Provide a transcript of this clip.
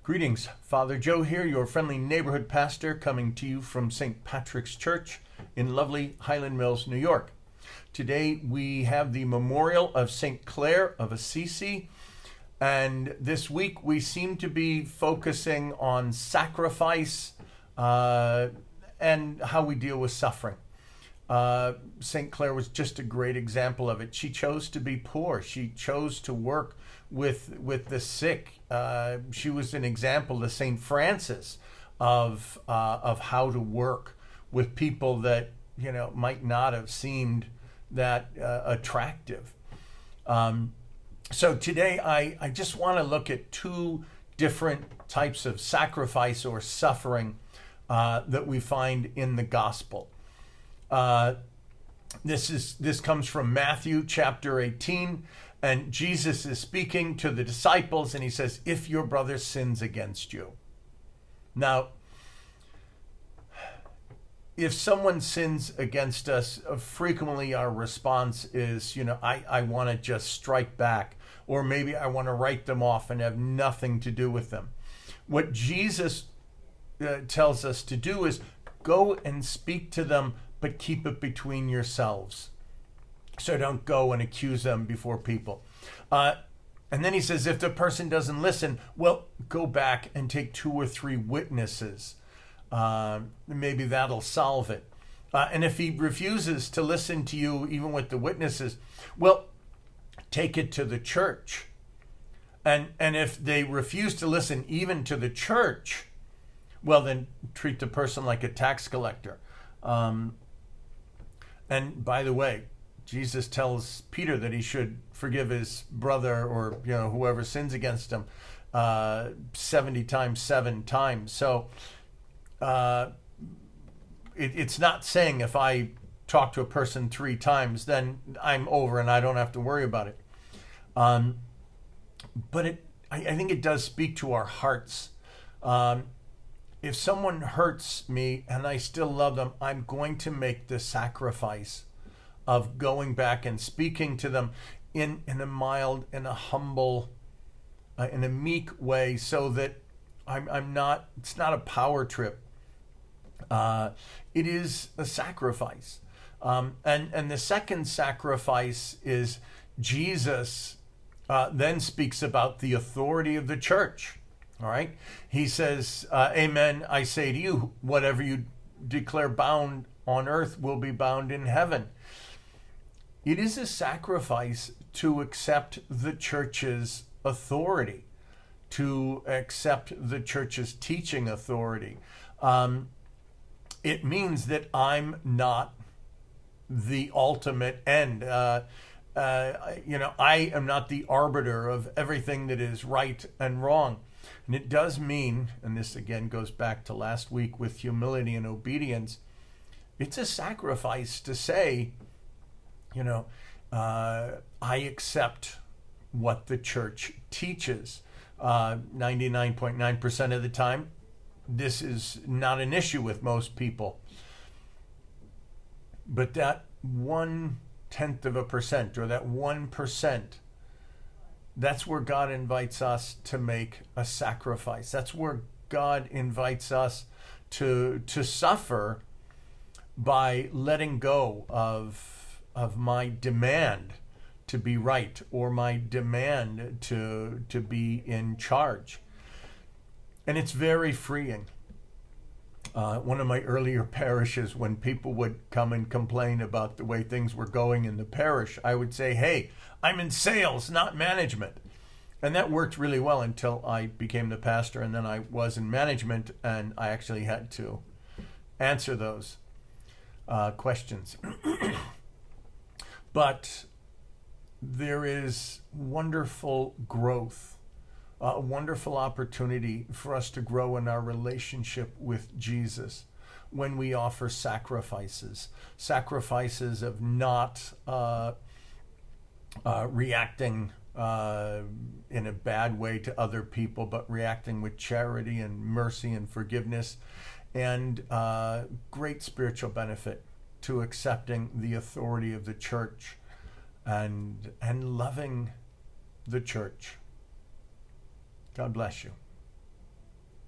Greetings, Father Joe here, your friendly neighborhood pastor, coming to you from St. Patrick's Church in lovely Highland Mills, New York. Today we have the memorial of St. Clare of Assisi, and this week we seem to be focusing on sacrifice and how we deal with suffering. St. Clare was just a great example of it. She chose to be poor. She chose to work with the sick. She was an example to St. Francis of how to work with people that might not have seemed that attractive. So today I just want to look at two different types of sacrifice or suffering that we find in the gospel. This comes from Matthew chapter 18, and Jesus is speaking to the disciples, and he says, "If your brother sins against you." Now, if someone sins against us, frequently our response is, I want to just strike back, or maybe I want to write them off and have nothing to do with them. What Jesus tells us to do is go and speak to them, but keep it between yourselves. So don't go and accuse them before people. And then he says, if the person doesn't listen, well, go back and take 2 or 3 witnesses. Maybe that'll solve it. And if he refuses to listen to you, even with the witnesses, well, take it to the church. And if they refuse to listen even to the church, well, then treat the person like a tax collector. And by the way, Jesus tells Peter that he should forgive his brother or whoever sins against him 70 times, 7 times. So it's not saying if I talk to a person 3 times, then I'm over and I don't have to worry about it. But I think it does speak to our hearts. If someone hurts me and I still love them, I'm going to make the sacrifice of going back and speaking to them in a mild, in a humble, in a meek way, so that I'm not, it's not a power trip. It is a sacrifice. And the second sacrifice is Jesus then speaks about the authority of the church. All right. He says, amen, I say to you, whatever you declare bound on earth will be bound in heaven. It is a sacrifice to accept the church's authority, to accept the church's teaching authority. It means that I'm not the ultimate end. I am not the arbiter of everything that is right and wrong. And it does mean, and this again goes back to last week with humility and obedience, it's a sacrifice to say, I accept what the church teaches. 99.9% of the time, this is not an issue with most people. But that 0.1%, or that 1%, that's where God invites us to make a sacrifice. That's where God invites us to suffer by letting go of my demand to be right, or my demand to be in charge. And it's very freeing. One of my earlier parishes, when people would come and complain about the way things were going in the parish, I would say, hey, I'm in sales, not management. And that worked really well until I became the pastor, and then I was in management, and I actually had to answer those questions. But there is wonderful growth, a wonderful opportunity for us to grow in our relationship with Jesus when we offer sacrifices of not reacting in a bad way to other people, but reacting with charity and mercy and forgiveness, and great spiritual benefit to accepting the authority of the church and loving the church. God bless you.